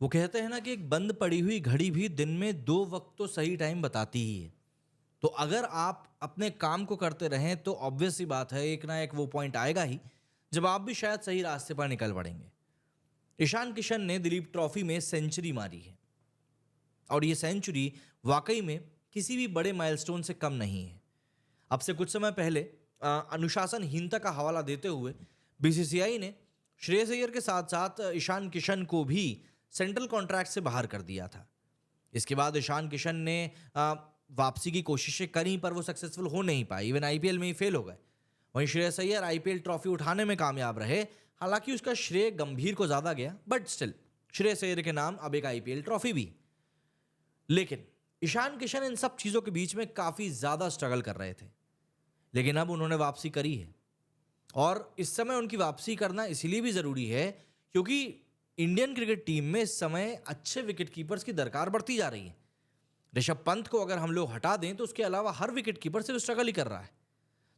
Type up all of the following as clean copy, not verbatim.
वो कहते हैं ना कि एक बंद पड़ी हुई घड़ी भी दिन में 2 वक्त तो सही टाइम बताती ही है। तो अगर आप अपने काम को करते रहें तो ऑब्वियस सी बात है, एक ना एक वो पॉइंट आएगा ही जब आप भी शायद सही रास्ते पर निकल पड़ेंगे। ईशान किशन ने दिलीप ट्रॉफी में सेंचुरी मारी है और ये सेंचुरी वाकई में किसी भी बड़े माइलस्टोन से कम नहीं है। अब से कुछ समय पहले अनुशासनहीनता का हवाला देते हुए बीसीसीआई ने श्रेयस अय्यर के साथ साथ ईशान किशन को भी सेंट्रल कॉन्ट्रैक्ट से बाहर कर दिया था। इसके बाद ईशान किशन ने वापसी की कोशिशें करी पर वो सक्सेसफुल हो नहीं पाई, इवन आईपीएल में ही फेल हो गए। वहीं श्रेयस अय्यर आईपीएल ट्रॉफी उठाने में कामयाब रहे, हालांकि उसका श्रेय गंभीर को ज्यादा गया, बट स्टिल श्रेयस अय्यर के नाम अब एक आईपीएल ट्रॉफी भी। लेकिन ईशान किशन इन सब चीजों के बीच में काफी ज्यादा स्ट्रगल कर रहे थे, लेकिन अब उन्होंने वापसी करी है। और इस समय उनकी वापसी करना इसलिए भी जरूरी है क्योंकि इंडियन क्रिकेट टीम में इस समय अच्छे विकेट कीपर्स की दरकार बढ़ती जा रही है। ऋषभ पंत को अगर हम लोग हटा दें तो उसके अलावा हर विकेट कीपर सिर्फ स्ट्रगल ही कर रहा है।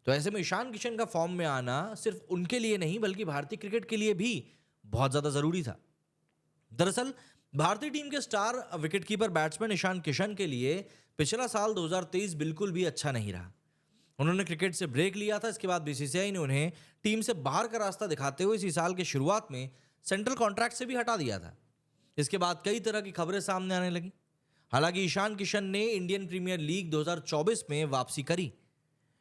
तो ऐसे में ईशान किशन का फॉर्म में आना सिर्फ उनके लिए नहीं बल्कि भारतीय क्रिकेट के लिए भी बहुत ज्यादा जरूरी था। दरअसल भारतीय टीम के star wicketkeeper batsman Ishan Kishan के लिए पिछला साल 2023 बिल्कुल भी अच्छा नहीं रहा। उन्होंने क्रिकेट से ब्रेक लिया था। इसके बाद बीसीसीआई ने उन्हें टीम से बाहर का रास्ता दिखाते हुए इसी साल के शुरुआत में सेंट्रल कॉन्ट्रैक्ट से भी हटा दिया था। इसके बाद कई तरह की खबरें सामने आने लगी। हालांकि ईशान किशन ने इंडियन प्रीमियर लीग 2024 में वापसी करी,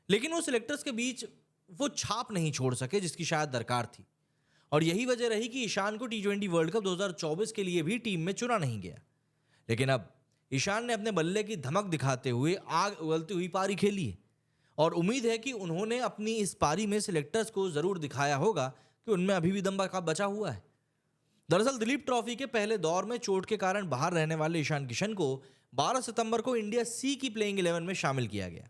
लेकिन वो सिलेक्टर्स के बीच वो छाप नहीं छोड़ सके जिसकी शायद दरकार थी। और यही वजह रही कि ईशान को टी20 वर्ल्ड कप 2024 के लिए भी टीम में चुना नहीं गया। लेकिन अब ईशान ने अपने बल्ले की धमक दिखाते हुए आग उगलती हुई पारी खेली है और उम्मीद है कि उन्होंने अपनी इस पारी में सिलेक्टर्स को जरूर दिखाया होगा कि उनमें अभी भी दम बचा हुआ है। दरअसल दिलीप ट्रॉफी के पहले दौर में चोट के कारण बाहर रहने वाले ईशान किशन को 12 सितंबर को इंडिया सी की प्लेइंग 11 में शामिल किया गया।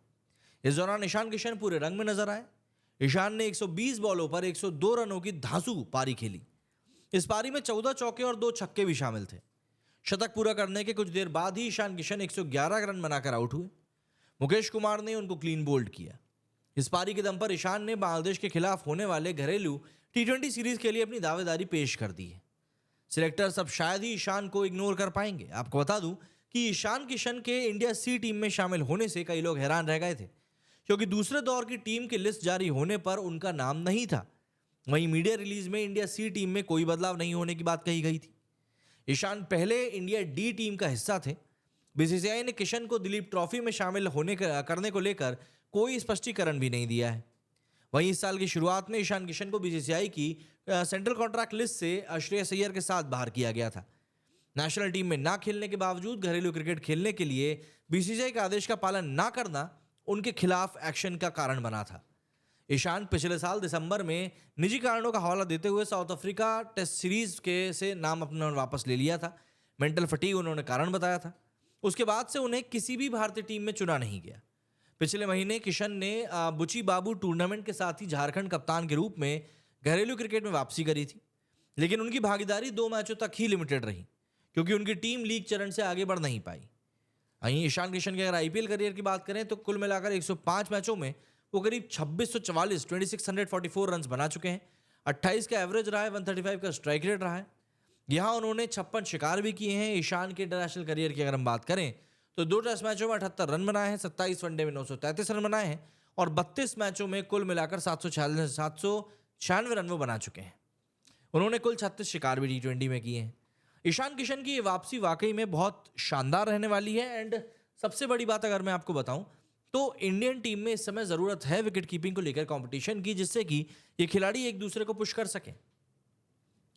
इस दौरान ईशान किशन पूरे रंग में नजर आए। ईशान ने 120 बॉलों पर 102 रनों की धांसू पारी खेली। इस पारी में 14 चौके और 2 छक्के भी शामिल थे। शतक पूरा करने के कुछ देर बाद ही ईशान किशन 111 रन बनाकर आउट हुए। मुकेश कुमार ने उनको क्लीन बोल्ड किया। इस पारी के दम पर ईशान ने बांग्लादेश के खिलाफ होने वाले घरेलू टी20 सीरीज के लिए अपनी दावेदारी पेश कर दी है। सिलेक्टर्स अब शायद ही ईशान को इग्नोर कर पाएंगे। आपको बता दूं कि ईशान किशन के इंडिया सी टीम में शामिल होने से कई लोग हैरान रह गए थे क्योंकि दूसरे दौर की टीम की लिस्ट जारी होने पर उनका नाम नहीं था। वहीं मीडिया रिलीज में इंडिया सी टीम में कोई बदलाव नहीं होने की बात कही गई थी। ईशान पहले इंडिया डी टीम का हिस्सा थे। बीसीसीआई ने किशन को दिलीप ट्रॉफी में शामिल करने को लेकर कोई स्पष्टीकरण भी नहीं दिया है। वहीं इस साल की शुरुआत में ईशान किशन को बीसीसीआई की सेंट्रल कॉन्ट्रैक्ट लिस्ट से श्रेयस अय्यर के साथ बाहर किया गया था। नेशनल टीम में ना खेलने के बावजूद घरेलू क्रिकेट खेलने के लिए बीसीसीआई के आदेश का पालन ना करना उनके खिलाफ एक्शन का कारण बना था। ईशान पिछले साल दिसंबर में निजी कारणों का हवाला देते हुए साउथ अफ्रीका टेस्ट सीरीज के से नाम अपना वापस ले लिया था। मेंटल फटीग उन्होंने कारण बताया था। उसके बाद से उन्हें किसी भी भारतीय टीम में चुना नहीं गया। पिछले महीने किशन ने बुची बाबू टूर्नामेंट के साथ ही झारखंड कप्तान के रूप में घरेलू क्रिकेट में वापसी करी थी, लेकिन उनकी भागीदारी 2 मैचों तक ही लिमिटेड रही क्योंकि उनकी टीम लीग चरण से आगे बढ़ नहीं पाई। वहीं ईशान किशन के अगर आईपीएल करियर की बात करें तो कुल मिलाकर 105 मैचों में वो करीब 2644 रन बना चुके हैं। 28 का एवरेज रहा है, 135 का स्ट्राइक रेट रहा है। यहाँ उन्होंने 56 शिकार भी किए हैं। ईशान के इंटरनेशनल करियर की अगर हम बात करें तो 2 टेस्ट मैचों में 78 रन बनाए हैं, 27 वनडे में 933 रन बनाए हैं और 32 मैचों में कुल मिलाकर 796 रन वो बना चुके हैं। उन्होंने कुल 36 शिकार भी टी20 में किए हैं। ईशान किशन की ये वापसी वाकई में बहुत शानदार रहने वाली है। एंड सबसे बड़ी बात अगर मैं आपको बताऊं तो इंडियन टीम में इस समय जरूरत है विकेट कीपिंग को लेकर कंपटीशन की, जिससे कि ये खिलाड़ी एक दूसरे को पुश कर सकें।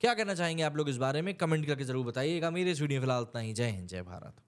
क्या कहना चाहेंगे आप लोग इस बारे में? कमेंट करके जरूर बताइएगा। मेरे इस वीडियो फिलहाल इतना ही। जय हिंद, जय भारत।